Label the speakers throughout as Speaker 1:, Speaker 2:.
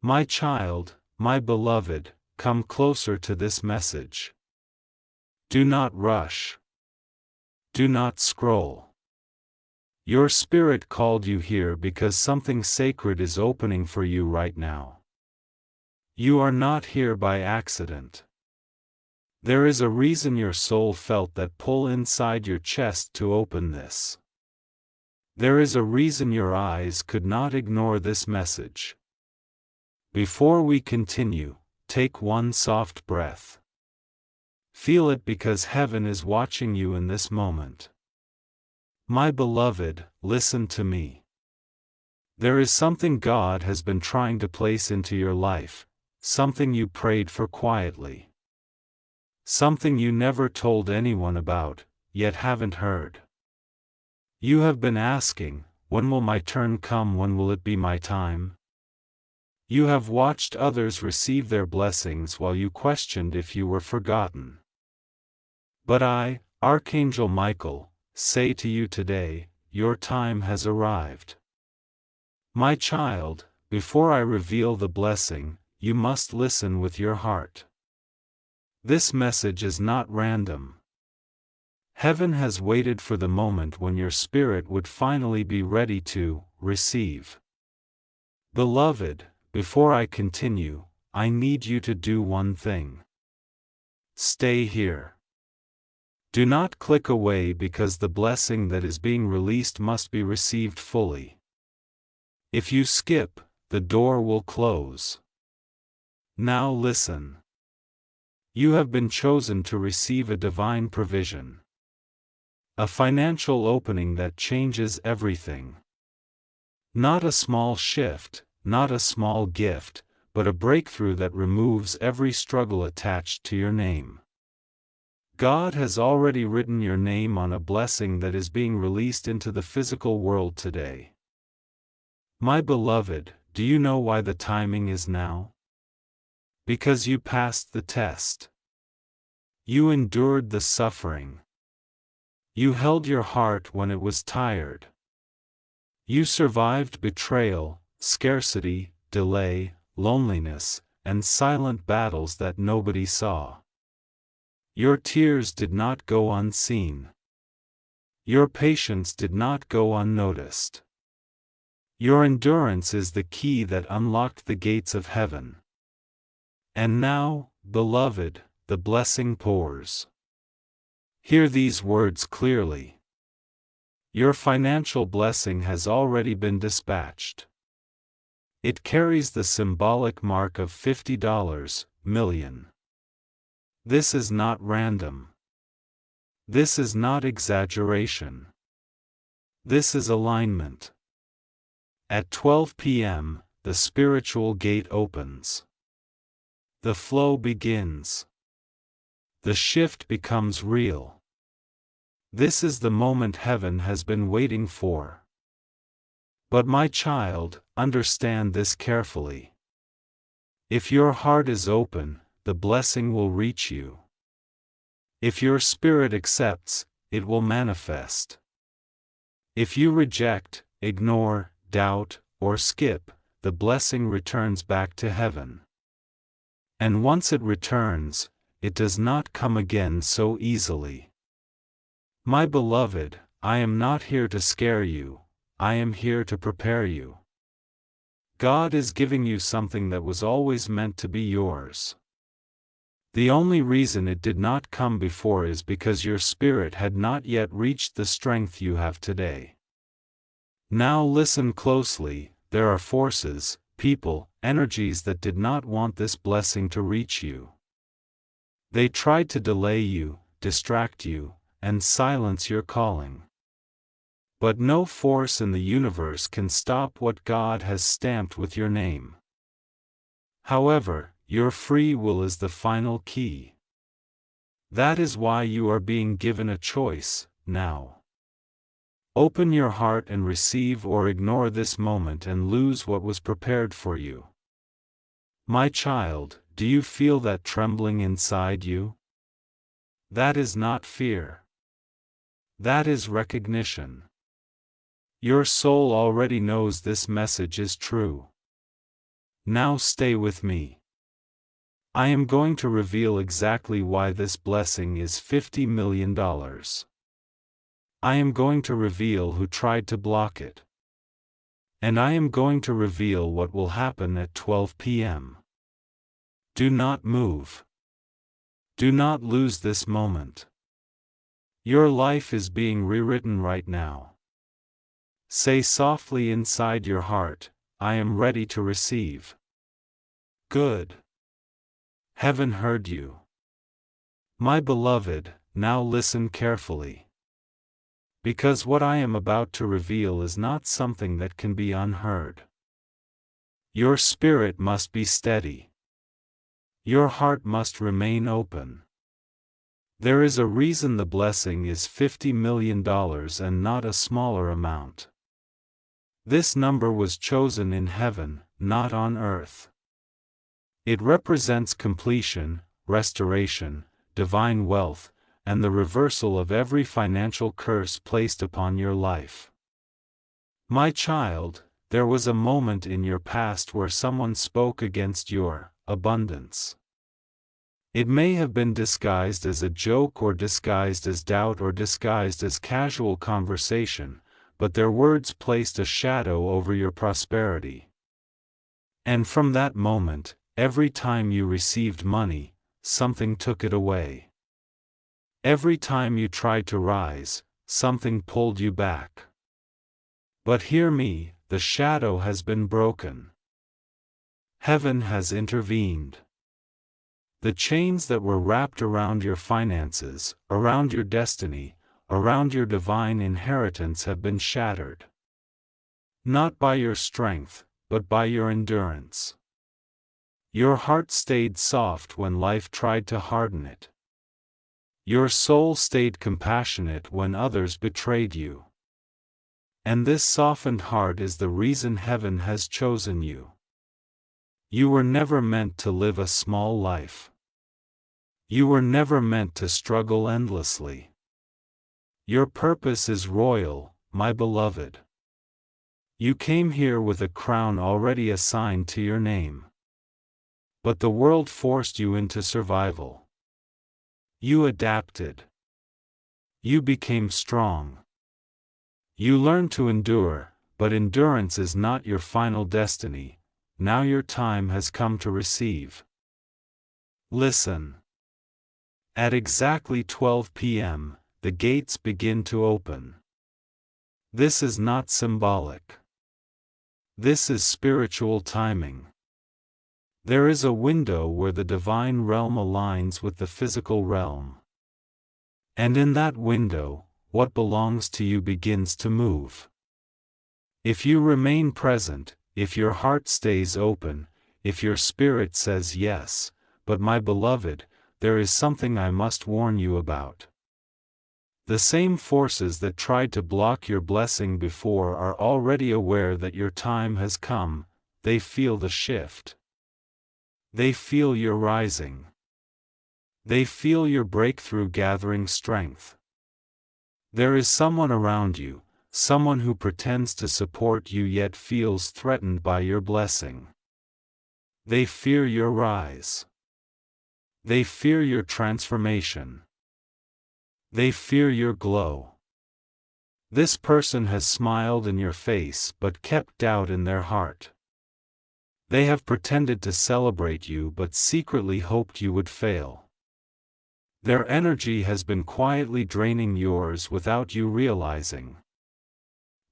Speaker 1: My child, my beloved, come closer to this message. Do not rush. Do not scroll. Your spirit called you here because something sacred is opening for you right now. You are not here by accident. There is a reason your soul felt that pull inside your chest to open this. There is a reason your eyes could not ignore this message. Before we continue, take one soft breath. Feel it because heaven is watching you in this moment. My beloved, listen to me. There is something God has been trying to place into your life, something you prayed for quietly. Something you never told anyone about, yet haven't heard. You have been asking, when will my turn come, when will it be my time? You have watched others receive their blessings while you questioned if you were forgotten. But I, Archangel Michael, say to you today, your time has arrived. My child, before I reveal the blessing, you must listen with your heart. This message is not random. Heaven has waited for the moment when your spirit would finally be ready to receive. Beloved, before I continue, I need you to do one thing. Stay here. Do not click away because the blessing that is being released must be received fully. If you skip, the door will close. Now listen. You have been chosen to receive a divine provision. A financial opening that changes everything. Not a small shift, not a small gift, but a breakthrough that removes every struggle attached to your name. God has already written your name on a blessing that is being released into the physical world today. My beloved, do you know why the timing is now? Because you passed the test. You endured the suffering. You held your heart when it was tired. You survived betrayal, scarcity, delay, loneliness, and silent battles that nobody saw. Your tears did not go unseen. Your patience did not go unnoticed. Your endurance is the key that unlocked the gates of heaven. And now, beloved, the blessing pours. Hear these words clearly. Your financial blessing has already been dispatched. It carries the symbolic mark of $50 million. This is not random. This is not exaggeration. This is alignment. At 12 p.m., the spiritual gate opens. The flow begins. The shift becomes real. This is the moment heaven has been waiting for. But my child, understand this carefully. If your heart is open, the blessing will reach you. If your spirit accepts, it will manifest. If you reject, ignore, doubt, or skip, the blessing returns back to heaven. And once it returns, it does not come again so easily. My beloved, I am not here to scare you, I am here to prepare you. God is giving you something that was always meant to be yours. The only reason it did not come before is because your spirit had not yet reached the strength you have today. Now listen closely, there are forces, people, energies that did not want this blessing to reach you. They tried to delay you, distract you, and silence your calling. But no force in the universe can stop what God has stamped with your name. However, your free will is the final key. That is why you are being given a choice, now. Open your heart and receive, or ignore this moment and lose what was prepared for you. My child, do you feel that trembling inside you? That is not fear. That is recognition. Your soul already knows this message is true. Now stay with me. I am going to reveal exactly why this blessing is $50 million. I am going to reveal who tried to block it. And I am going to reveal what will happen at 12 p.m. Do not move. Do not lose this moment. Your life is being rewritten right now. Say softly inside your heart, I am ready to receive. Good. Heaven heard you. My beloved, now listen carefully. Because what I am about to reveal is not something that can be unheard. Your spirit must be steady. Your heart must remain open. There is a reason the blessing is $50 million and not a smaller amount. This number was chosen in heaven, not on earth. It represents completion, restoration, divine wealth, and the reversal of every financial curse placed upon your life. My child, there was a moment in your past where someone spoke against your abundance. It may have been disguised as a joke or disguised as doubt or disguised as casual conversation, but their words placed a shadow over your prosperity. And from that moment, every time you received money, something took it away. Every time you tried to rise, something pulled you back. But hear me, the shadow has been broken. Heaven has intervened. The chains that were wrapped around your finances, around your destiny, around your divine inheritance have been shattered. Not by your strength, but by your endurance. Your heart stayed soft when life tried to harden it. Your soul stayed compassionate when others betrayed you. And this softened heart is the reason heaven has chosen you. You were never meant to live a small life. You were never meant to struggle endlessly. Your purpose is royal, my beloved. You came here with a crown already assigned to your name. But the world forced you into survival. You adapted. You became strong. You learned to endure, but endurance is not your final destiny. Now your time has come to receive. Listen. At exactly 12 p.m., the gates begin to open. This is not symbolic. This is spiritual timing. There is a window where the divine realm aligns with the physical realm. And in that window, what belongs to you begins to move. If you remain present, if your heart stays open, if your spirit says yes, but my beloved, there is something I must warn you about. The same forces that tried to block your blessing before are already aware that your time has come. They feel the shift. They feel your rising. They feel your breakthrough gathering strength. There is someone around you, someone who pretends to support you yet feels threatened by your blessing. They fear your rise. They fear your transformation. They fear your glow. This person has smiled in your face but kept doubt in their heart. They have pretended to celebrate you but secretly hoped you would fail. Their energy has been quietly draining yours without you realizing.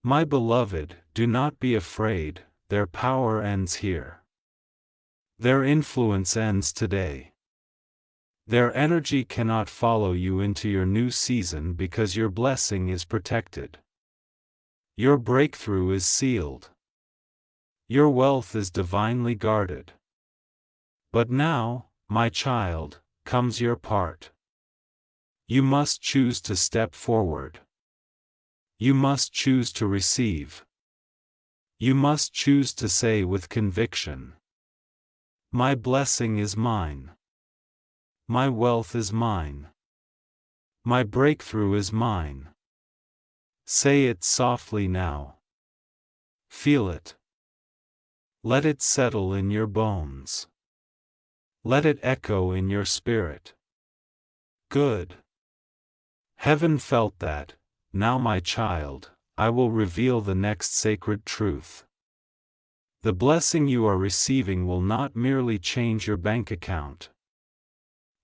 Speaker 1: My beloved, do not be afraid, their power ends here. Their influence ends today. Their energy cannot follow you into your new season because your blessing is protected. Your breakthrough is sealed. Your wealth is divinely guarded. But now, my child, comes your part. You must choose to step forward. You must choose to receive. You must choose to say with conviction, my blessing is mine. My wealth is mine. My breakthrough is mine. Say it softly now. Feel it. Let it settle in your bones. Let it echo in your spirit. Good. Heaven felt that. Now, my child, I will reveal the next sacred truth. The blessing you are receiving will not merely change your bank account.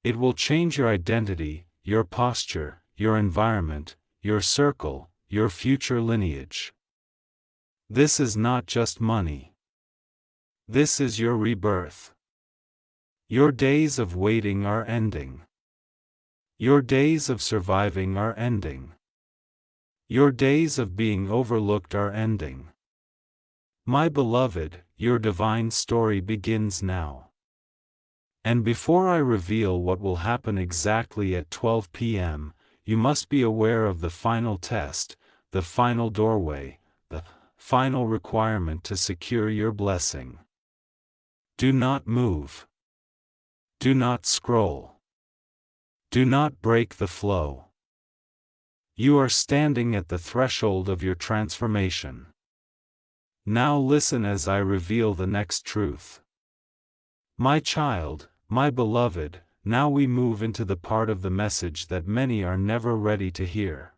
Speaker 1: It will change your identity, your posture, your environment, your circle, your future lineage. This is not just money. This is your rebirth. Your days of waiting are ending. Your days of surviving are ending. Your days of being overlooked are ending. My beloved, your divine story begins now. And before I reveal what will happen exactly at 12 p.m., you must be aware of the final test, the final doorway, the final requirement to secure your blessing. Do not move. Do not scroll. Do not break the flow. You are standing at the threshold of your transformation. Now listen as I reveal the next truth. My child, my beloved, now we move into the part of the message that many are never ready to hear.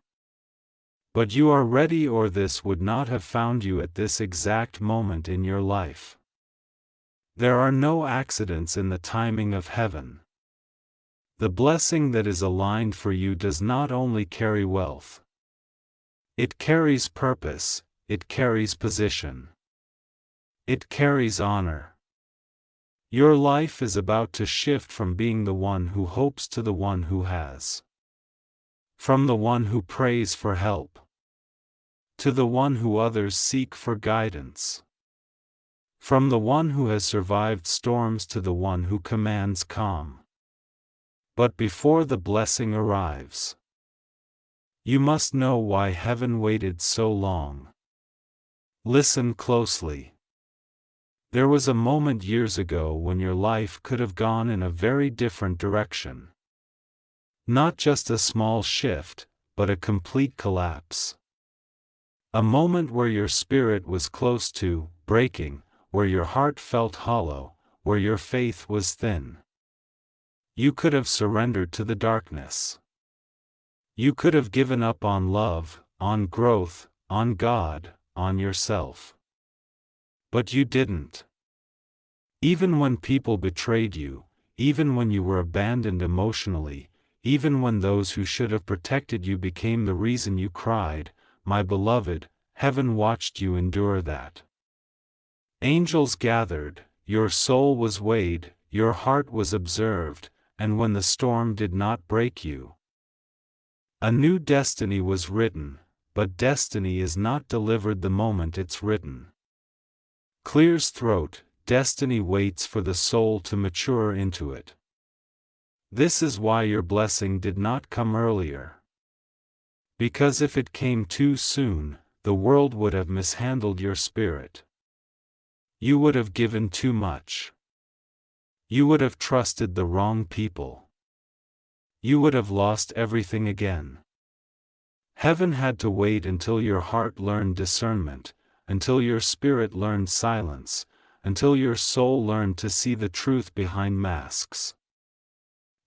Speaker 1: But you are ready, or this would not have found you at this exact moment in your life. There are no accidents in the timing of heaven. The blessing that is aligned for you does not only carry wealth. It carries purpose, it carries position. It carries honor. Your life is about to shift from being the one who hopes to the one who has. From the one who prays for help to the one who others seek for guidance. From the one who has survived storms to the one who commands calm. But before the blessing arrives, you must know why heaven waited so long. Listen closely. There was a moment years ago when your life could have gone in a very different direction. Not just a small shift, but a complete collapse. A moment where your spirit was close to breaking, where your heart felt hollow, where your faith was thin. You could have surrendered to the darkness. You could have given up on love, on growth, on God, on yourself. But you didn't. Even when people betrayed you, even when you were abandoned emotionally, even when those who should have protected you became the reason you cried, my beloved, heaven watched you endure that. Angels gathered, your soul was weighed, your heart was observed, and when the storm did not break you, a new destiny was written, but destiny is not delivered the moment it's written. Clear's throat, destiny waits for the soul to mature into it. This is why your blessing did not come earlier. Because if it came too soon, the world would have mishandled your spirit. You would have given too much. You would have trusted the wrong people. You would have lost everything again. Heaven had to wait until your heart learned discernment, until your spirit learned silence, until your soul learned to see the truth behind masks.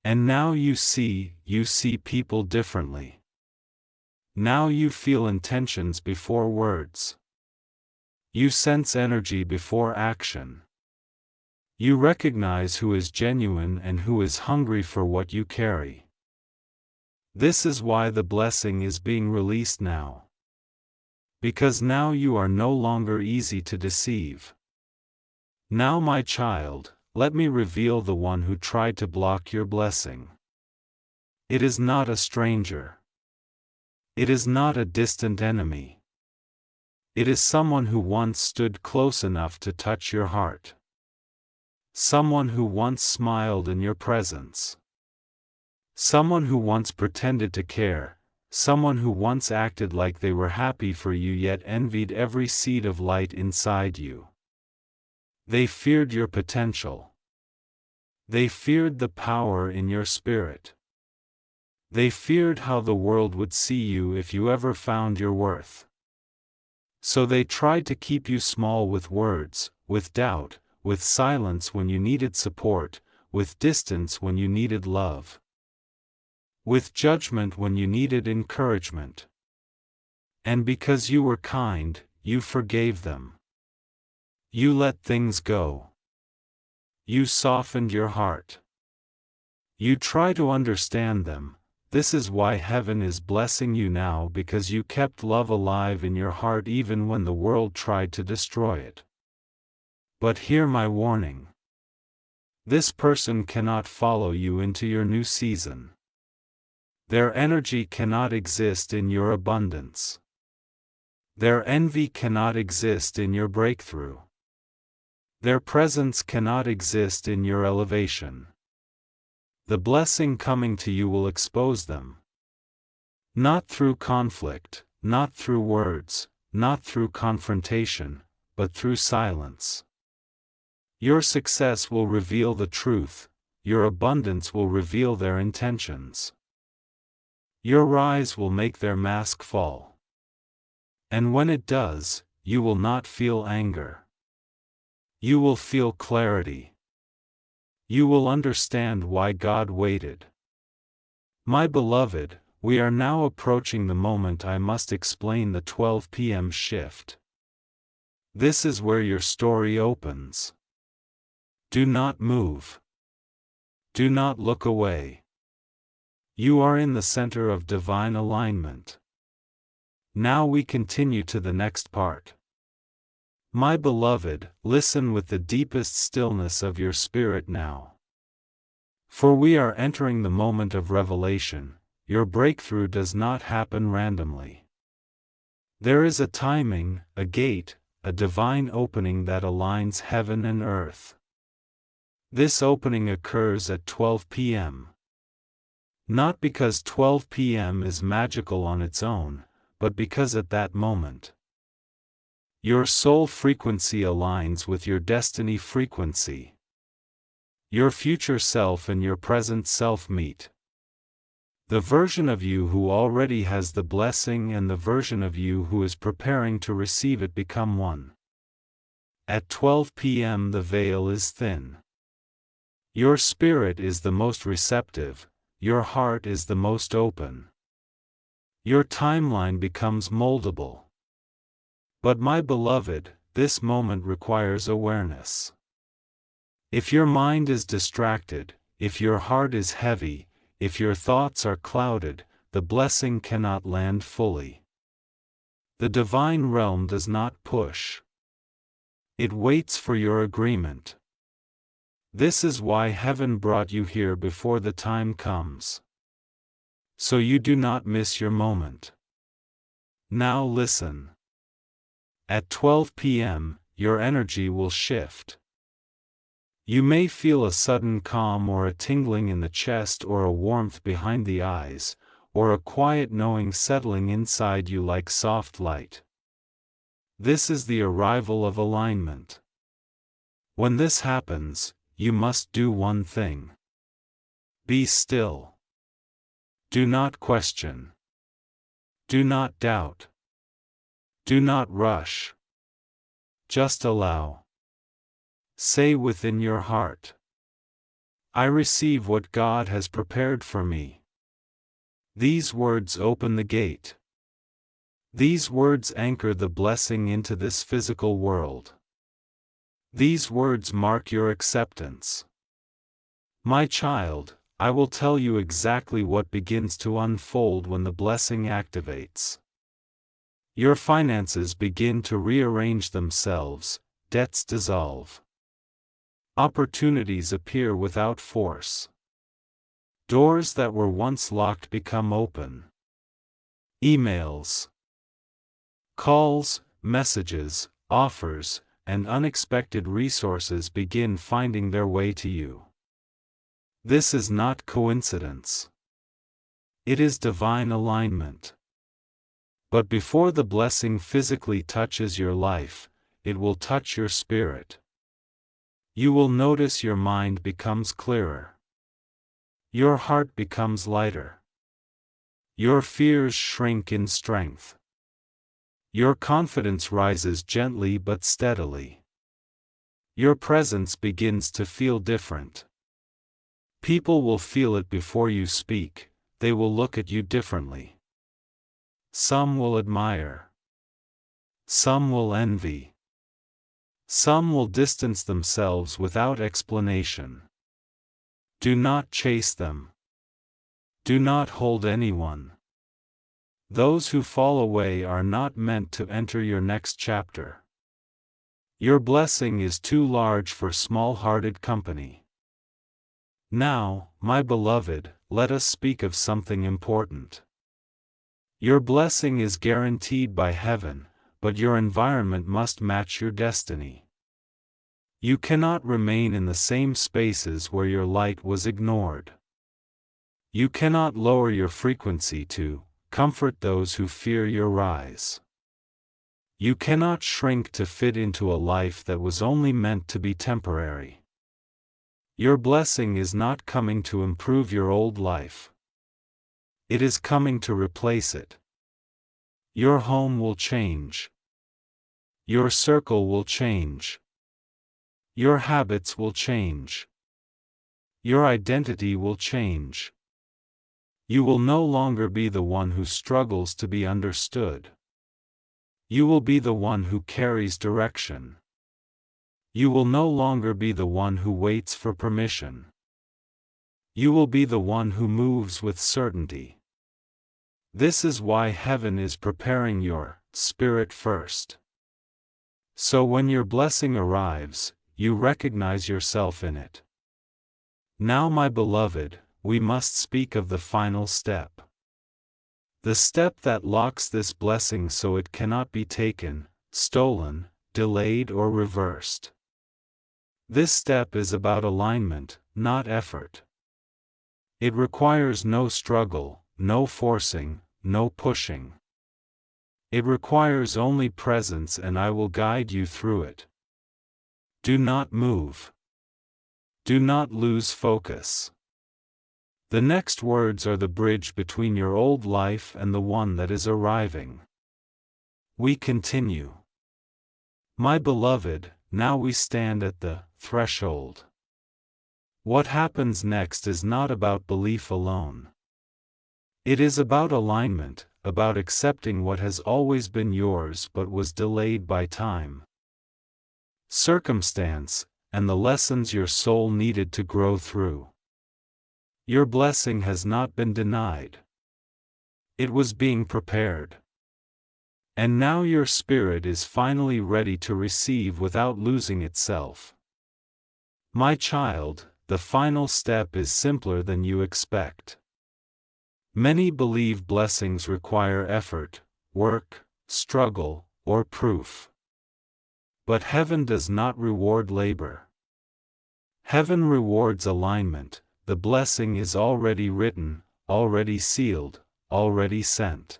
Speaker 1: And now you see people differently. Now you feel intentions before words. You sense energy before action. You recognize who is genuine and who is hungry for what you carry. This is why the blessing is being released now. Because now you are no longer easy to deceive. Now, my child, let me reveal the one who tried to block your blessing. It is not a stranger. It is not a distant enemy. It is someone who once stood close enough to touch your heart. Someone who once smiled in your presence. Someone who once pretended to care. Someone who once acted like they were happy for you yet envied every seed of light inside you. They feared your potential. They feared the power in your spirit. They feared how the world would see you if you ever found your worth. So they tried to keep you small with words, with doubt, with silence when you needed support, with distance when you needed love, with judgment when you needed encouragement. And because you were kind, you forgave them. You let things go. You softened your heart. You try to understand them. This is why heaven is blessing you now, because you kept love alive in your heart even when the world tried to destroy it. But hear my warning. This person cannot follow you into your new season. Their energy cannot exist in your abundance. Their envy cannot exist in your breakthrough. Their presence cannot exist in your elevation. The blessing coming to you will expose them. Not through conflict, not through words, not through confrontation, but through silence. Your success will reveal the truth, your abundance will reveal their intentions. Your rise will make their mask fall. And when it does, you will not feel anger. You will feel clarity. You will understand why God waited. My beloved, we are now approaching the moment I must explain the 12 p.m. shift. This is where your story opens. Do not move. Do not look away. You are in the center of divine alignment. Now we continue to the next part. My beloved, listen with the deepest stillness of your spirit now. For we are entering the moment of revelation. Your breakthrough does not happen randomly. There is a timing, a gate, a divine opening that aligns heaven and earth. This opening occurs at 12 p.m. Not because 12 p.m. is magical on its own, but because at that moment, your soul frequency aligns with your destiny frequency. Your future self and your present self meet. The version of you who already has the blessing and the version of you who is preparing to receive it become one. At 12 p.m. the veil is thin. Your spirit is the most receptive, your heart is the most open. Your timeline becomes moldable. But my beloved, this moment requires awareness. If your mind is distracted, if your heart is heavy, if your thoughts are clouded, the blessing cannot land fully. The divine realm does not push. It waits for your agreement. This is why heaven brought you here before the time comes. So you do not miss your moment. Now listen. At 12 p.m., your energy will shift. You may feel a sudden calm or a tingling in the chest or a warmth behind the eyes, or a quiet knowing settling inside you like soft light. This is the arrival of alignment. When this happens, you must do one thing. Be still. Do not question. Do not doubt. Do not rush. Just allow. Say within your heart, I receive what God has prepared for me. These words open the gate. These words anchor the blessing into this physical world. These words mark your acceptance. My child, I will tell you exactly what begins to unfold when the blessing activates. Your finances begin to rearrange themselves, debts dissolve. Opportunities appear without force. Doors that were once locked become open. Emails, calls, messages, offers, and unexpected resources begin finding their way to you. This is not coincidence. It is divine alignment. But before the blessing physically touches your life, it will touch your spirit. You will notice your mind becomes clearer. Your heart becomes lighter. Your fears shrink in strength. Your confidence rises gently but steadily. Your presence begins to feel different. People will feel it before you speak, they will look at you differently. Some will admire. Some will envy. Some will distance themselves without explanation. Do not chase them. Do not hold anyone. Those who fall away are not meant to enter your next chapter. Your blessing is too large for small-hearted company. Now, my beloved, let us speak of something important. Your blessing is guaranteed by heaven, but your environment must match your destiny. You cannot remain in the same spaces where your light was ignored. You cannot lower your frequency to comfort those who fear your rise. You cannot shrink to fit into a life that was only meant to be temporary. Your blessing is not coming to improve your old life. It is coming to replace it. Your home will change. Your circle will change. Your habits will change. Your identity will change. You will no longer be the one who struggles to be understood. You will be the one who carries direction. You will no longer be the one who waits for permission. You will be the one who moves with certainty. This is why heaven is preparing your spirit first. So when your blessing arrives, you recognize yourself in it. Now, my beloved, we must speak of the final step. The step that locks this blessing so it cannot be taken, stolen, delayed, or reversed. This step is about alignment, not effort. It requires no struggle, no forcing, no pushing. It requires only presence, and I will guide you through it. Do not move. Do not lose focus. The next words are the bridge between your old life and the one that is arriving. We continue. My beloved, now we stand at the threshold. What happens next is not about belief alone. It is about alignment, about accepting what has always been yours but was delayed by time, circumstance, and the lessons your soul needed to grow through. Your blessing has not been denied. It was being prepared. And now your spirit is finally ready to receive without losing itself. My child, the final step is simpler than you expect. Many believe blessings require effort, work, struggle, or proof. But heaven does not reward labor. Heaven rewards alignment. The blessing is already written, already sealed, already sent.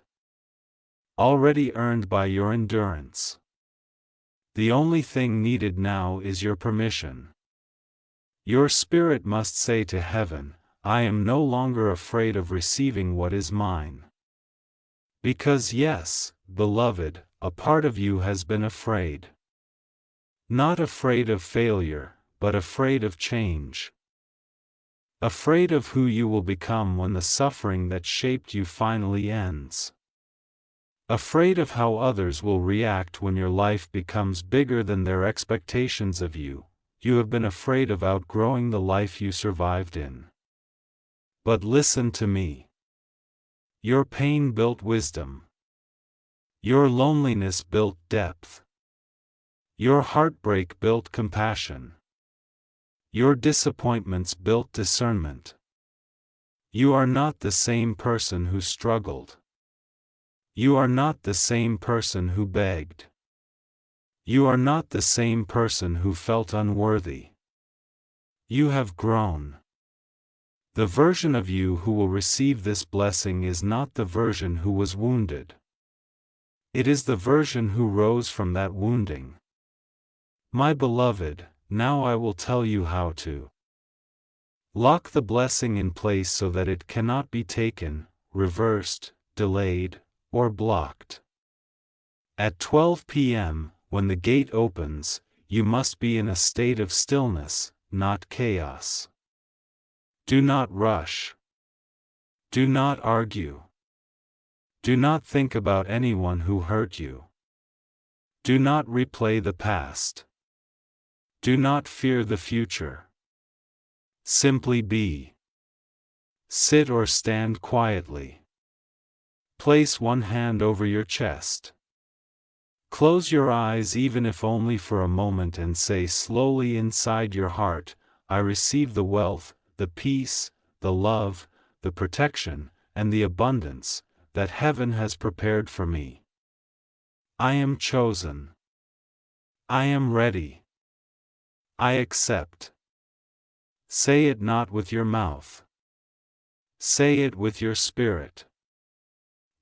Speaker 1: Already earned by your endurance. The only thing needed now is your permission. Your spirit must say to heaven, I am no longer afraid of receiving what is mine. Because yes, beloved, a part of you has been afraid. Not afraid of failure, but afraid of change. Afraid of who you will become when the suffering that shaped you finally ends. Afraid of how others will react when your life becomes bigger than their expectations of you. You have been afraid of outgrowing the life you survived in. But listen to me. Your pain built wisdom. Your loneliness built depth. Your heartbreak built compassion. Your disappointments built discernment. You are not the same person who struggled. You are not the same person who begged. You are not the same person who felt unworthy. You have grown. The version of you who will receive this blessing is not the version who was wounded. It is the version who rose from that wounding. My beloved, now I will tell you how to lock the blessing in place so that it cannot be taken, reversed, delayed, or blocked. At 12 p.m., when the gate opens, you must be in a state of stillness, not chaos. Do not rush. Do not argue. Do not think about anyone who hurt you. Do not replay the past. Do not fear the future. Simply be. Sit or stand quietly. Place one hand over your chest. Close your eyes even if only for a moment and say slowly inside your heart, I receive the wealth, the peace, the love, the protection, and the abundance that heaven has prepared for me. I am chosen. I am ready. I accept. Say it not with your mouth. Say it with your spirit.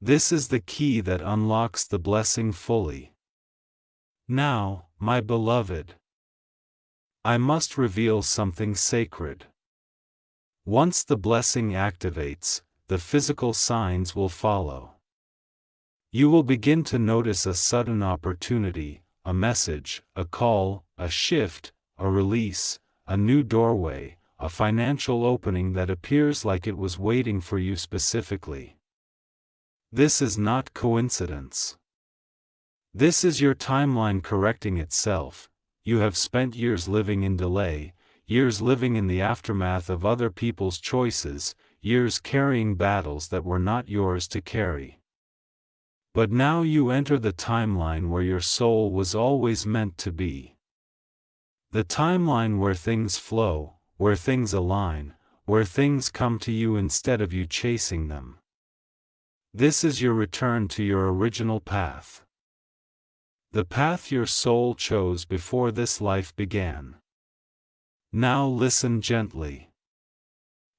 Speaker 1: This is the key that unlocks the blessing fully. Now, my beloved, I must reveal something sacred. Once the blessing activates, the physical signs will follow. You will begin to notice a sudden opportunity, a message, a call, a shift, a release, a new doorway, a financial opening that appears like it was waiting for you specifically. This is not coincidence. This is your timeline correcting itself. You have spent years living in delay, years living in the aftermath of other people's choices, years carrying battles that were not yours to carry. But now you enter the timeline where your soul was always meant to be. The timeline where things flow, where things align, where things come to you instead of you chasing them. This is your return to your original path. The path your soul chose before this life began. Now listen gently.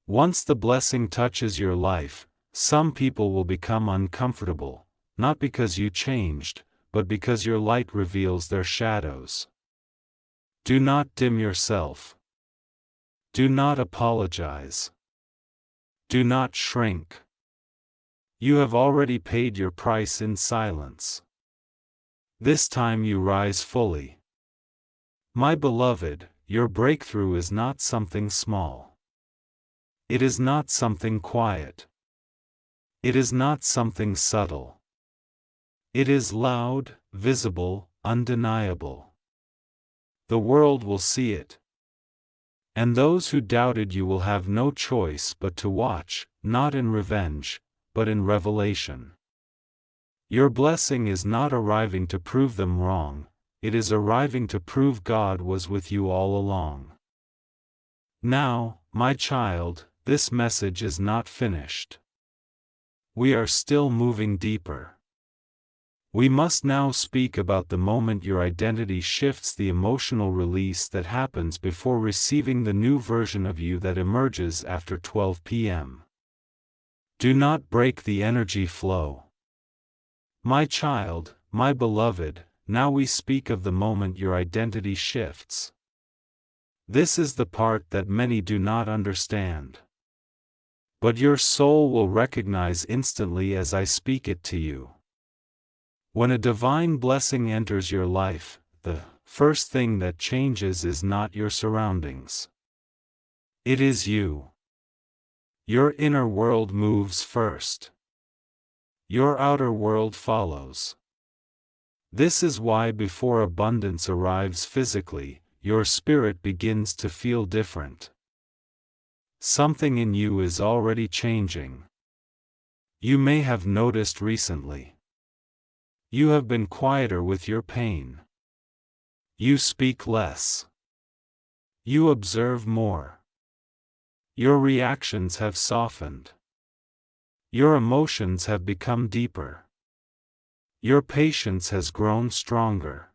Speaker 1: Once the blessing touches your life, some people will become uncomfortable, not because you changed, but because your light reveals their shadows. Do not dim yourself. Do not apologize. Do not shrink. You have already paid your price in silence. This time you rise fully. My beloved, your breakthrough is not something small. It is not something quiet. It is not something subtle. It is loud, visible, undeniable. The world will see it. And those who doubted you will have no choice but to watch, not in revenge, but in revelation. Your blessing is not arriving to prove them wrong, it is arriving to prove God was with you all along. Now, my child, this message is not finished. We are still moving deeper. We must now speak about the moment your identity shifts, the emotional release that happens before receiving the new version of you that emerges after 12 p.m. Do not break the energy flow. My child, my beloved, now we speak of the moment your identity shifts. This is the part that many do not understand. But your soul will recognize instantly as I speak it to you. When a divine blessing enters your life, the first thing that changes is not your surroundings. It is you. Your inner world moves first. Your outer world follows. This is why before abundance arrives physically, your spirit begins to feel different. Something in you is already changing. You may have noticed recently. You have been quieter with your pain. You speak less. You observe more. Your reactions have softened. Your emotions have become deeper. Your patience has grown stronger.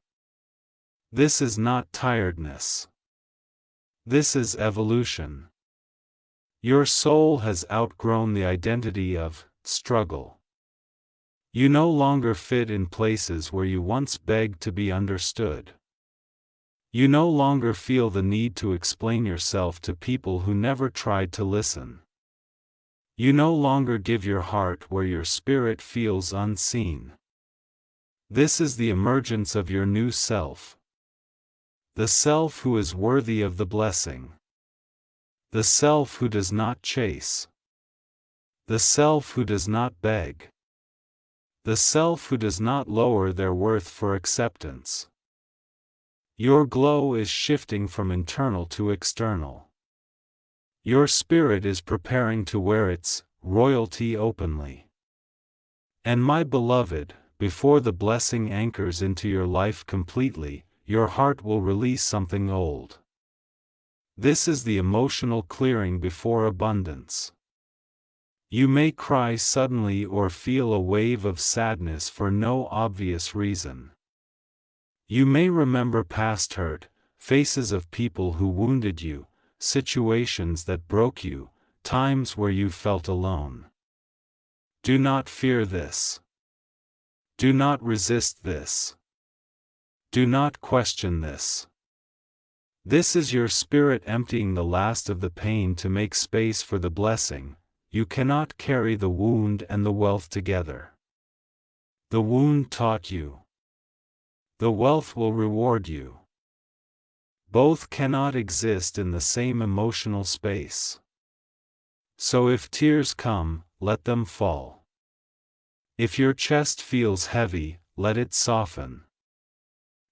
Speaker 1: This is not tiredness. This is evolution. Your soul has outgrown the identity of struggle. You no longer fit in places where you once begged to be understood. You no longer feel the need to explain yourself to people who never tried to listen. You no longer give your heart where your spirit feels unseen. This is the emergence of your new self. The self who is worthy of the blessing. The self who does not chase. The self who does not beg. The self who does not lower their worth for acceptance. Your glow is shifting from internal to external. Your spirit is preparing to wear its royalty openly. And my beloved, before the blessing anchors into your life completely, your heart will release something old. This is the emotional clearing before abundance. You may cry suddenly or feel a wave of sadness for no obvious reason. You may remember past hurt, faces of people who wounded you, situations that broke you, times where you felt alone. Do not fear this. Do not resist this. Do not question this. This is your spirit emptying the last of the pain to make space for the blessing. You cannot carry the wound and the wealth together. The wound taught you. The wealth will reward you. Both cannot exist in the same emotional space. So if tears come, let them fall. If your chest feels heavy, let it soften.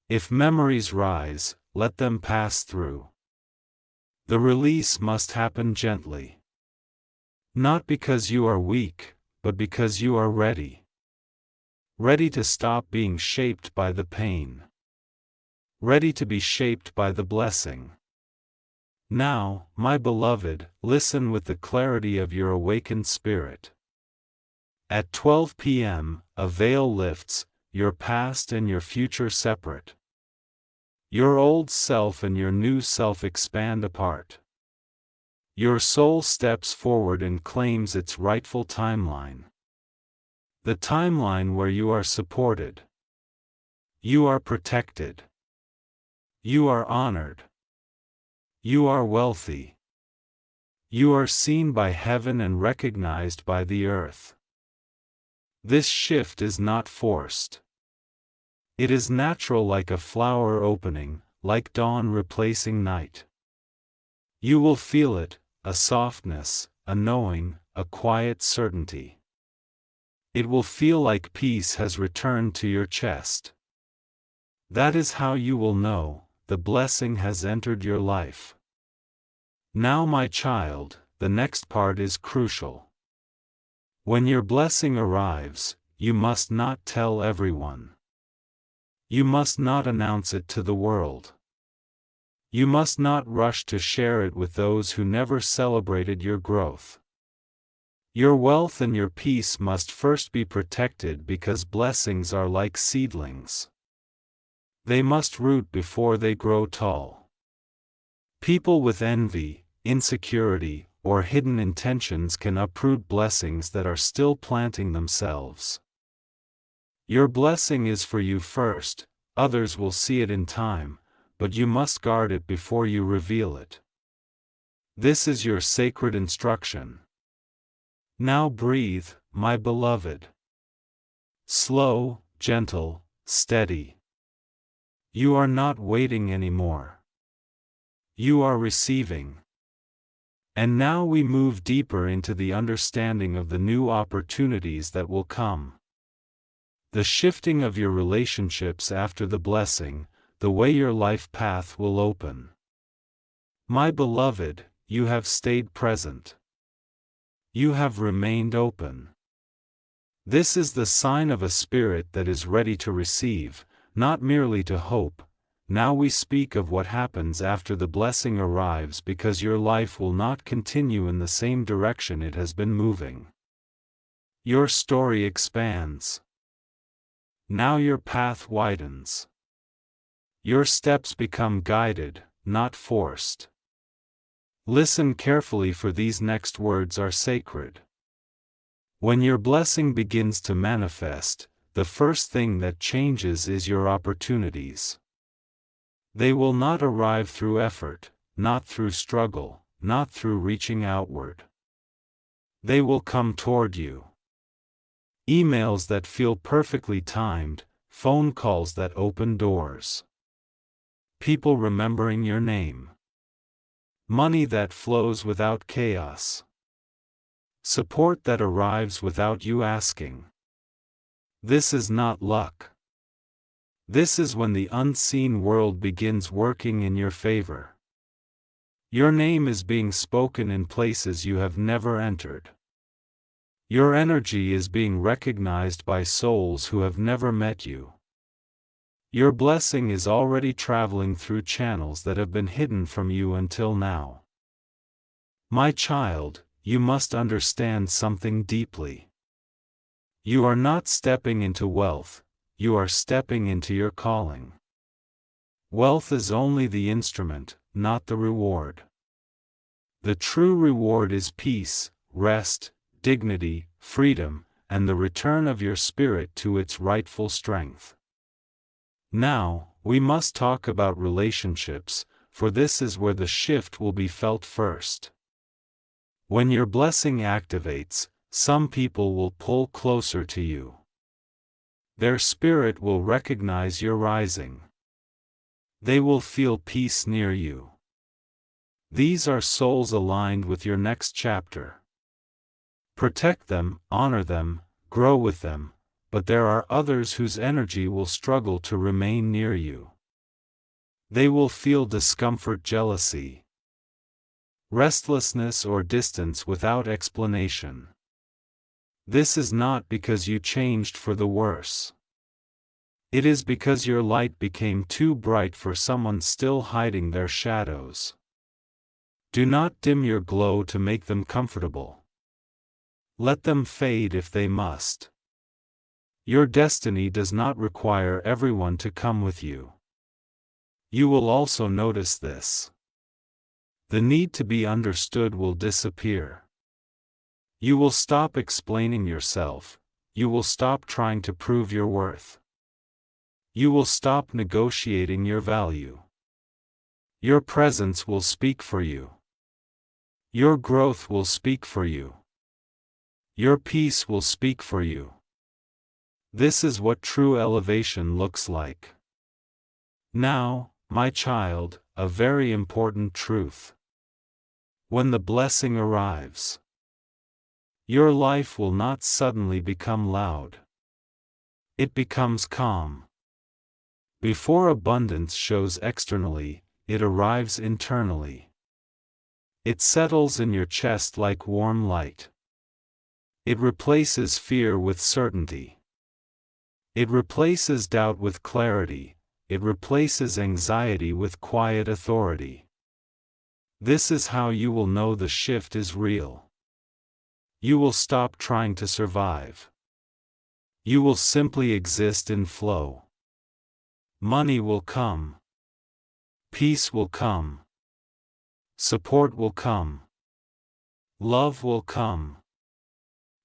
Speaker 1: If memories rise, let them pass through. The release must happen gently. Not because you are weak, but because you are ready. Ready to stop being shaped by the pain. Ready to be shaped by the blessing. Now, my beloved, listen with the clarity of your awakened spirit. At 12 p.m., a veil lifts, your past and your future separate. Your old self and your new self expand apart. Your soul steps forward and claims its rightful timeline. The timeline where you are supported. You are protected. You are honored. You are wealthy. You are seen by heaven and recognized by the earth. This shift is not forced. It is natural, like a flower opening, like dawn replacing night. You will feel it, a softness, a knowing, a quiet certainty. It will feel like peace has returned to your chest. That is how you will know the blessing has entered your life. Now, my child, the next part is crucial. When your blessing arrives, you must not tell everyone. You must not announce it to the world. You must not rush to share it with those who never celebrated your growth. Your wealth and your peace must first be protected, because blessings are like seedlings. They must root before they grow tall. People with envy, insecurity, or hidden intentions can uproot blessings that are still planting themselves. Your blessing is for you first, others will see it in time, but you must guard it before you reveal it. This is your sacred instruction. Now breathe, my beloved. Slow, gentle, steady. You are not waiting anymore. You are receiving. And now we move deeper into the understanding of the new opportunities that will come. The shifting of your relationships after the blessing, the way your life path will open. My beloved, you have stayed present. You have remained open. This is the sign of a spirit that is ready to receive, not merely to hope. Now we speak of what happens after the blessing arrives, because your life will not continue in the same direction it has been moving. Your story expands. Now your path widens. Your steps become guided, not forced. Listen carefully, for these next words are sacred. When your blessing begins to manifest, the first thing that changes is your opportunities. They will not arrive through effort, not through struggle, not through reaching outward. They will come toward you. Emails that feel perfectly timed, phone calls that open doors. People remembering your name. Money that flows without chaos. Support that arrives without you asking. This is not luck. This is when the unseen world begins working in your favor. Your name is being spoken in places you have never entered. Your energy is being recognized by souls who have never met you. Your blessing is already traveling through channels that have been hidden from you until now. My child, you must understand something deeply. You are not stepping into wealth, you are stepping into your calling. Wealth is only the instrument, not the reward. The true reward is peace, rest, dignity, freedom, and the return of your spirit to its rightful strength. Now, we must talk about relationships, for this is where the shift will be felt first. When your blessing activates, some people will pull closer to you. Their spirit will recognize your rising. They will feel peace near you. These are souls aligned with your next chapter. Protect them, honor them, grow with them, but there are others whose energy will struggle to remain near you. They will feel discomfort, jealousy, restlessness, or distance without explanation. This is not because you changed for the worse. It is because your light became too bright for someone still hiding their shadows. Do not dim your glow to make them comfortable. Let them fade if they must. Your destiny does not require everyone to come with you. You will also notice this. The need to be understood will disappear. You will stop explaining yourself, you will stop trying to prove your worth. You will stop negotiating your value. Your presence will speak for you. Your growth will speak for you. Your peace will speak for you. This is what true elevation looks like. Now, my child, a very important truth. When the blessing arrives, your life will not suddenly become loud. It becomes calm. Before abundance shows externally, it arrives internally. It settles in your chest like warm light. It replaces fear with certainty. It replaces doubt with clarity. It replaces anxiety with quiet authority. This is how you will know the shift is real. You will stop trying to survive. You will simply exist in flow. Money will come. Peace will come. Support will come. Love will come.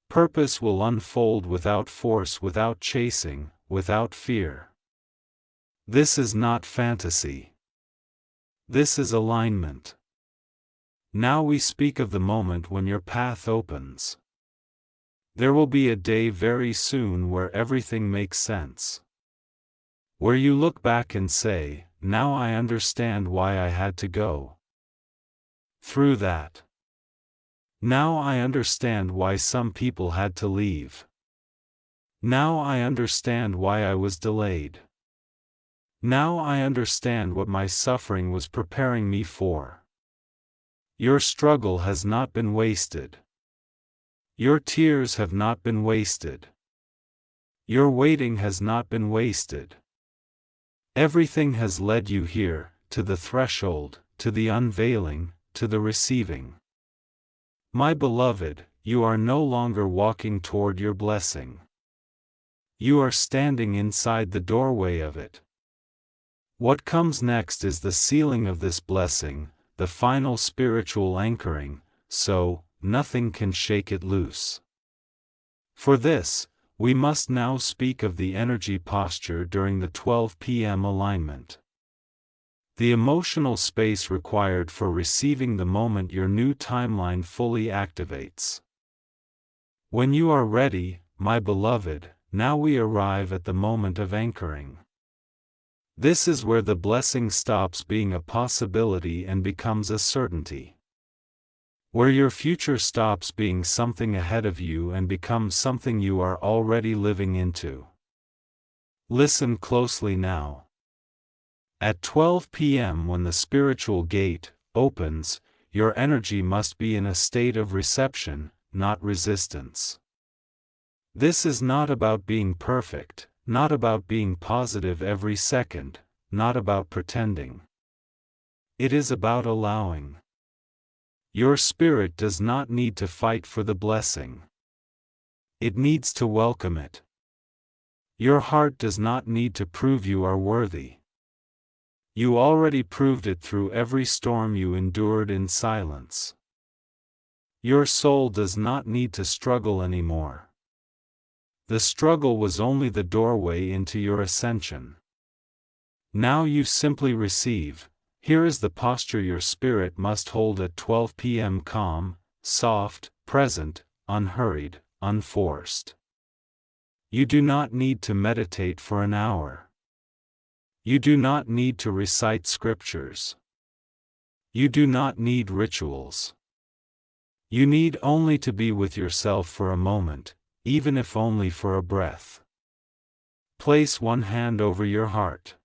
Speaker 1: Purpose will unfold without force, without chasing, without fear. This is not fantasy. This is alignment. Now we speak of the moment when your path opens. There will be a day very soon where everything makes sense. Where you look back and say, now I understand why I had to go through that. Now I understand why some people had to leave. Now I understand why I was delayed. Now I understand what my suffering was preparing me for. Your struggle has not been wasted. Your tears have not been wasted. Your waiting has not been wasted. Everything has led you here, to the threshold, to the unveiling, to the receiving. My beloved, you are no longer walking toward your blessing. You are standing inside the doorway of it. What comes next is the sealing of this blessing, the final spiritual anchoring, so nothing can shake it loose. For this, we must now speak of the energy posture during the 12 p.m. alignment. The emotional space required for receiving the moment your new timeline fully activates. When you are ready, my beloved, now we arrive at the moment of anchoring. This is where the blessing stops being a possibility and becomes a certainty. Where your future stops being something ahead of you and becomes something you are already living into. Listen closely now. At 12 p.m. when the spiritual gate opens, your energy must be in a state of reception, not resistance. This is not about being perfect, not about being positive every second, not about pretending. It is about allowing. Your spirit does not need to fight for the blessing. It needs to welcome it. Your heart does not need to prove you are worthy. You already proved it through every storm you endured in silence. Your soul does not need to struggle anymore. The struggle was only the doorway into your ascension. Now you simply receive. Here is the posture your spirit must hold at 12 p.m. calm, soft, present, unhurried, unforced. You do not need to meditate for an hour. You do not need to recite scriptures. You do not need rituals. You need only to be with yourself for a moment, even if only for a breath. Place one hand over your heart.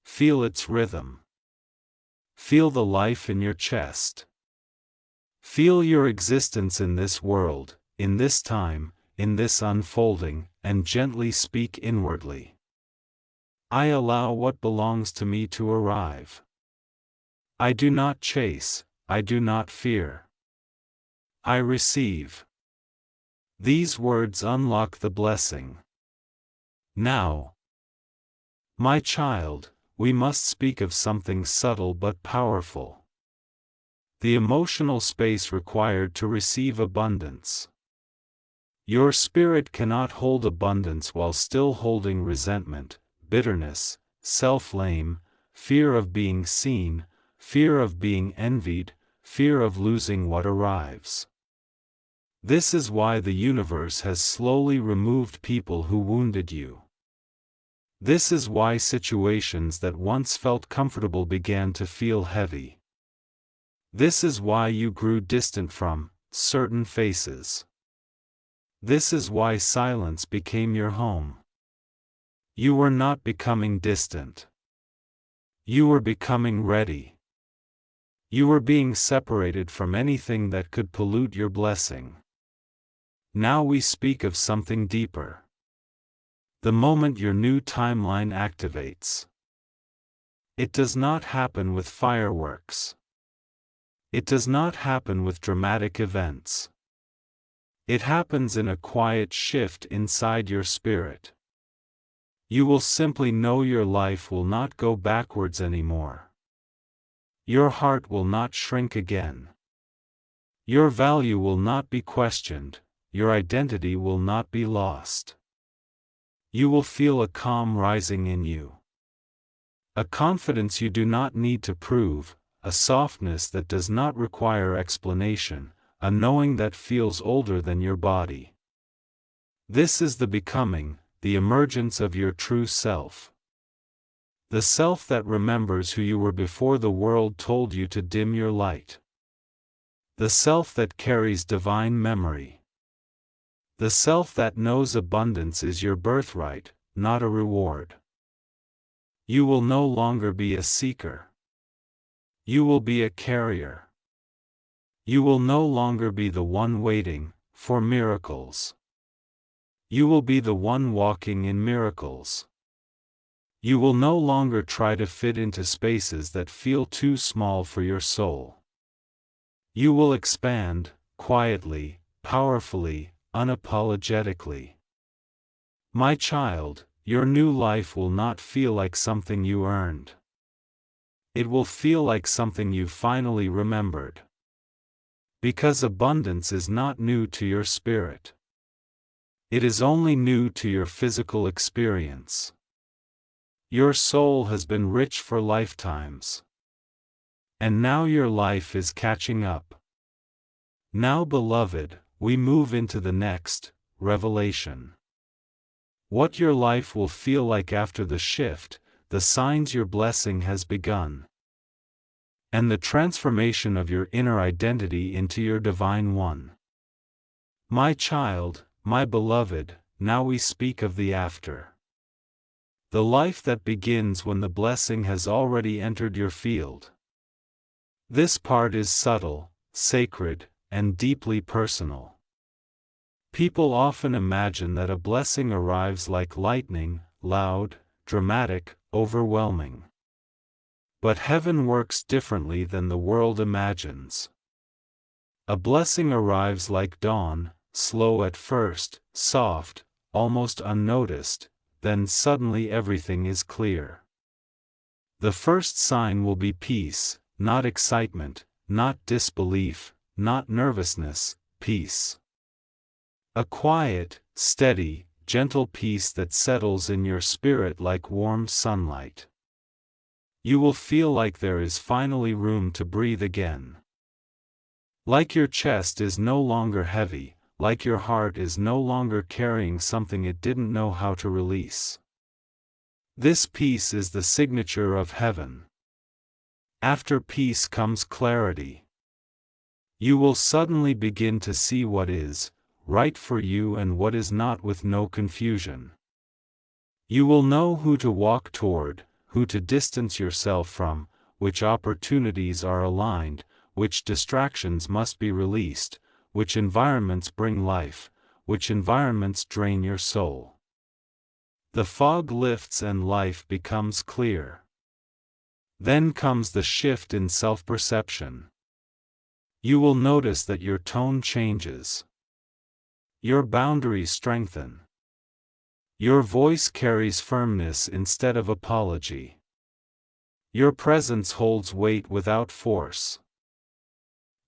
Speaker 1: Feel its rhythm. Feel the life in your chest. Feel your existence in this world, in this time, in this unfolding, and gently speak inwardly. I allow what belongs to me to arrive. I do not chase, I do not fear. I receive. These words unlock the blessing. Now, my child, we must speak of something subtle but powerful. The emotional space required to receive abundance. Your spirit cannot hold abundance while still holding resentment, bitterness, self-blame, fear of being seen, fear of being envied, fear of losing what arrives. This is why the universe has slowly removed people who wounded you. This is why situations that once felt comfortable began to feel heavy. This is why you grew distant from certain faces. This is why silence became your home. You were not becoming distant. You were becoming ready. You were being separated from anything that could pollute your blessing. Now we speak of something deeper. The moment your new timeline activates. It does not happen with fireworks. It does not happen with dramatic events. It happens in a quiet shift inside your spirit. You will simply know your life will not go backwards anymore. Your heart will not shrink again. Your value will not be questioned. Your identity will not be lost. You will feel a calm rising in you. A confidence you do not need to prove, a softness that does not require explanation, a knowing that feels older than your body. This is the becoming, the emergence of your true self. The self that remembers who you were before the world told you to dim your light. The self that carries divine memory. The self that knows abundance is your birthright, not a reward. You will no longer be a seeker. You will be a carrier. You will no longer be the one waiting for miracles. You will be the one walking in miracles. You will no longer try to fit into spaces that feel too small for your soul. You will expand, quietly, powerfully, unapologetically. My child, your new life will not feel like something you earned. It will feel like something you finally remembered. Because abundance is not new to your spirit. It is only new to your physical experience. Your soul has been rich for lifetimes. And now your life is catching up. Now, beloved, we move into the next revelation. What your life will feel like after the shift, the signs your blessing has begun, and the transformation of your inner identity into your divine one. My child, my beloved, now we speak of the after. The life that begins when the blessing has already entered your field. This part is subtle, sacred, and deeply personal. People often imagine that a blessing arrives like lightning, loud, dramatic, overwhelming. But heaven works differently than the world imagines. A blessing arrives like dawn, slow at first, soft, almost unnoticed, then suddenly everything is clear. The first sign will be peace, not excitement, not disbelief, not nervousness, peace. A quiet, steady, gentle peace that settles in your spirit like warm sunlight. You will feel like there is finally room to breathe again. Like your chest is no longer heavy, like your heart is no longer carrying something it didn't know how to release. This peace is the signature of heaven. After peace comes clarity. You will suddenly begin to see what is right for you and what is not with no confusion. You will know who to walk toward, who to distance yourself from, which opportunities are aligned, which distractions must be released, which environments bring life, which environments drain your soul. The fog lifts and life becomes clear. Then comes the shift in self-perception. You will notice that your tone changes. Your boundaries strengthen. Your voice carries firmness instead of apology. Your presence holds weight without force.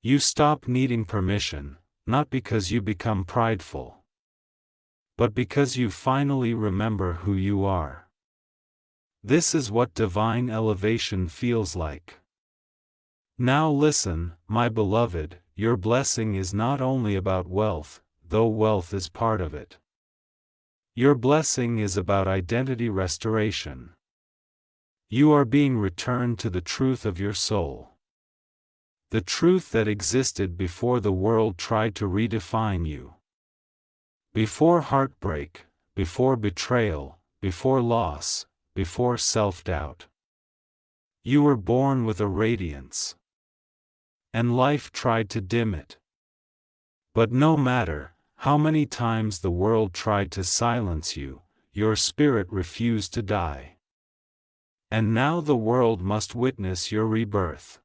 Speaker 1: You stop needing permission, not because you become prideful, but because you finally remember who you are. This is what divine elevation feels like. Now listen, my beloved, your blessing is not only about wealth, though wealth is part of it. Your blessing is about identity restoration. You are being returned to the truth of your soul. The truth that existed before the world tried to redefine you. Before heartbreak, before betrayal, before loss, before self-doubt. You were born with a radiance. And life tried to dim it. But no matter how many times the world tried to silence you, your spirit refused to die. And now the world must witness your rebirth.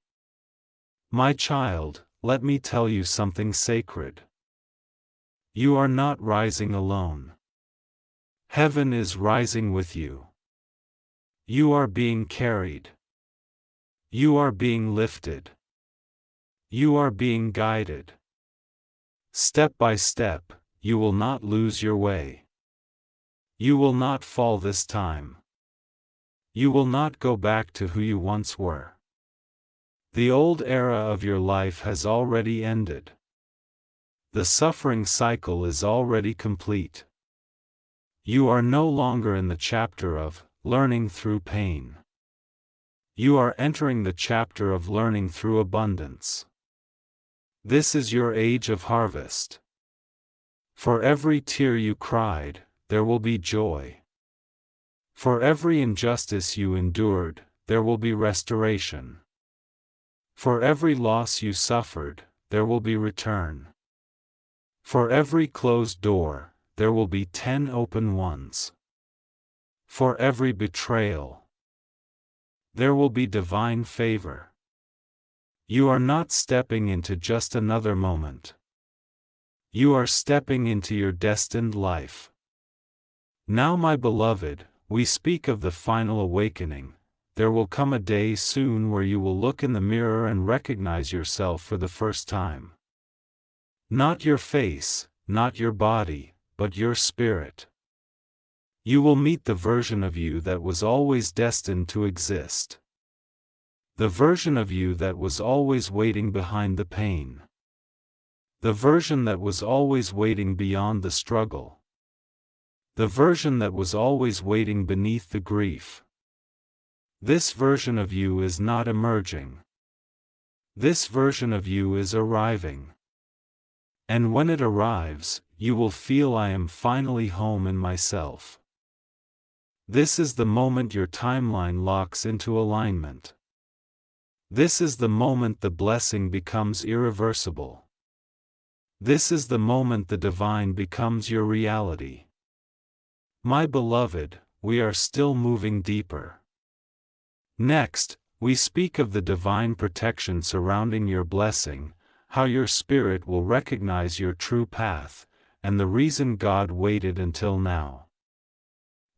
Speaker 1: My child, let me tell you something sacred. You are not rising alone. Heaven is rising with you. You are being carried. You are being lifted. You are being guided. Step by step, you will not lose your way. You will not fall this time. You will not go back to who you once were. The old era of your life has already ended. The suffering cycle is already complete. You are no longer in the chapter of learning through pain. You are entering the chapter of learning through abundance. This is your age of harvest. For every tear you cried, there will be joy. For every injustice you endured, there will be restoration. For every loss you suffered, there will be return. For every closed door, there will be 10 open ones. For every betrayal, there will be divine favor. You are not stepping into just another moment. You are stepping into your destined life. Now, my beloved, we speak of the final awakening. There will come a day soon where you will look in the mirror and recognize yourself for the first time. Not your face, not your body, but your spirit. You will meet the version of you that was always destined to exist. The version of you that was always waiting behind the pain. The version that was always waiting beyond the struggle. The version that was always waiting beneath the grief. This version of you is not emerging. This version of you is arriving. And when it arrives, you will feel I am finally home in myself. This is the moment your timeline locks into alignment. This is the moment the blessing becomes irreversible. This is the moment the divine becomes your reality. My beloved, we are still moving deeper. Next, we speak of the divine protection surrounding your blessing, how your spirit will recognize your true path, and the reason God waited until now.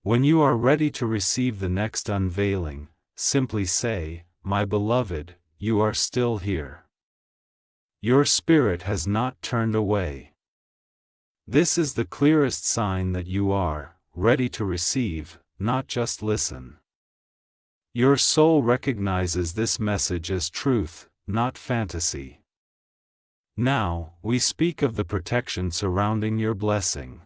Speaker 1: When you are ready to receive the next unveiling, simply say, "My beloved, you are still here." Your spirit has not turned away. This is the clearest sign that you are ready to receive, not just listen. Your soul recognizes this message as truth, not fantasy. Now, we speak of the protection surrounding your blessing.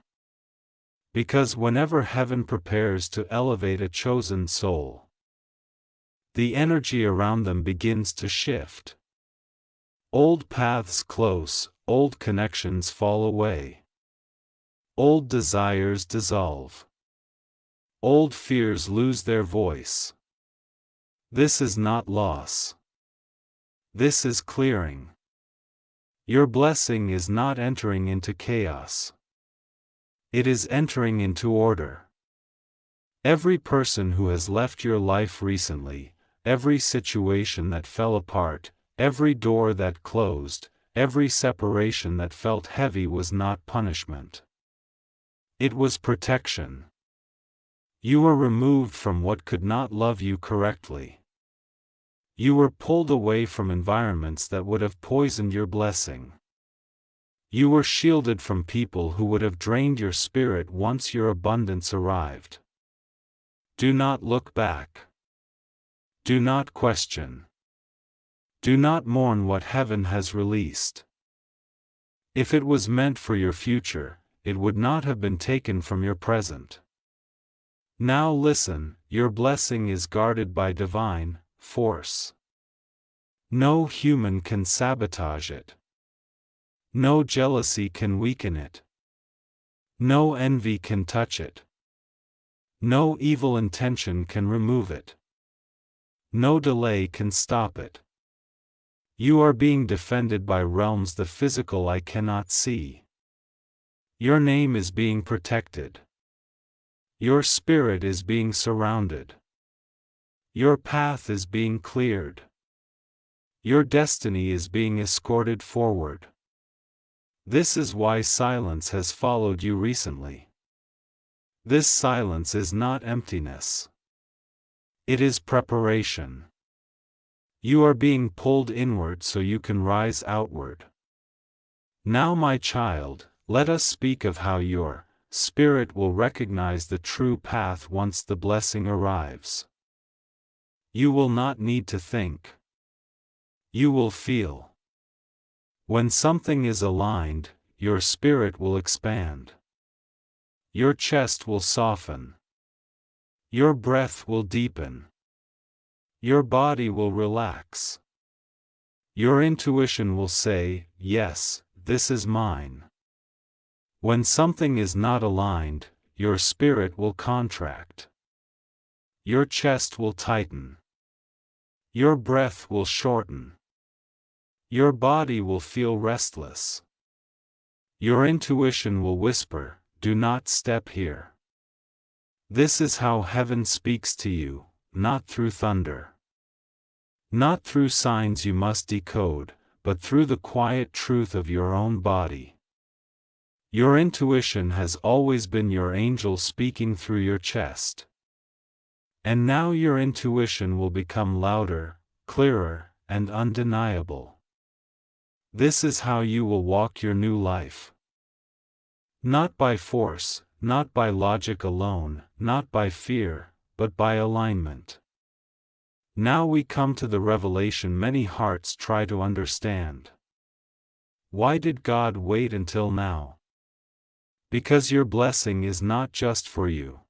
Speaker 1: Because whenever heaven prepares to elevate a chosen soul, the energy around them begins to shift. Old paths close, old connections fall away. Old desires dissolve. Old fears lose their voice. This is not loss. This is clearing. Your blessing is not entering into chaos. It is entering into order. Every person who has left your life recently, every situation that fell apart, every door that closed, every separation that felt heavy was not punishment. It was protection. You were removed from what could not love you correctly. You were pulled away from environments that would have poisoned your blessing. You were shielded from people who would have drained your spirit once your abundance arrived. Do not look back. Do not question. Do not mourn what heaven has released. If it was meant for your future, it would not have been taken from your present. Now listen, your blessing is guarded by divine force. No human can sabotage it. No jealousy can weaken it. No envy can touch it. No evil intention can remove it. No delay can stop it. You are being defended by realms the physical eye cannot see. Your name is being protected. Your spirit is being surrounded. Your path is being cleared. Your destiny is being escorted forward. This is why silence has followed you recently. This silence is not emptiness. It is preparation. You are being pulled inward so you can rise outward. Now, my child, let us speak of how your spirit will recognize the true path once the blessing arrives. You will not need to think. You will feel. When something is aligned, your spirit will expand. Your chest will soften. Your breath will deepen. Your body will relax. Your intuition will say, "Yes, this is mine." When something is not aligned, your spirit will contract. Your chest will tighten. Your breath will shorten. Your body will feel restless. Your intuition will whisper, "Do not step here." This is how heaven speaks to you, not through thunder. Not through signs you must decode, but through the quiet truth of your own body. Your intuition has always been your angel speaking through your chest. And now your intuition will become louder, clearer, and undeniable. This is how you will walk your new life. Not by force, not by logic alone, not by fear, but by alignment. Now we come to the revelation many hearts try to understand. Why did God wait until now? Because your blessing is not just for you.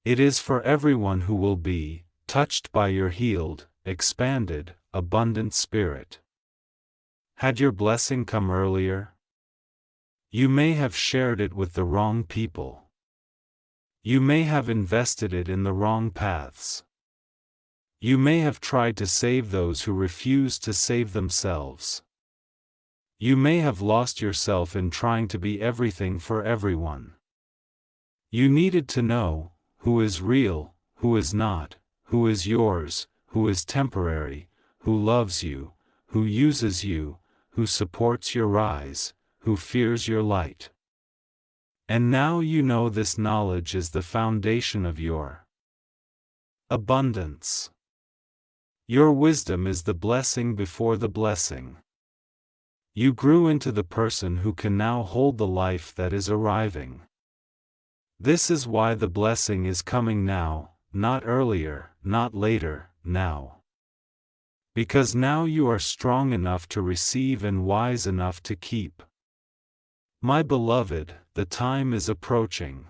Speaker 1: It is for everyone who will be, touched by your healed, expanded, abundant spirit. Had your blessing come earlier? You may have shared it with the wrong people. You may have invested it in the wrong paths. You may have tried to save those who refuse to save themselves. You may have lost yourself in trying to be everything for everyone. You needed to know who is real, who is not, who is yours, who is temporary, who loves you, who uses you, who supports your rise, who fears your light. And now you know this knowledge is the foundation of your abundance. Your wisdom is the blessing before the blessing. You grew into the person who can now hold the life that is arriving. This is why the blessing is coming now, not earlier, not later, now. Because now you are strong enough to receive and wise enough to keep. My beloved, the time is approaching.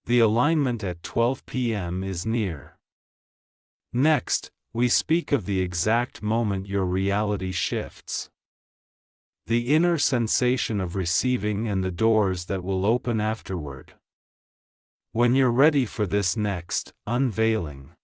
Speaker 1: The alignment at 12 p.m. is near. Next, we speak of the exact moment your reality shifts. The inner sensation of receiving and the doors that will open afterward. When you're ready for this next unveiling,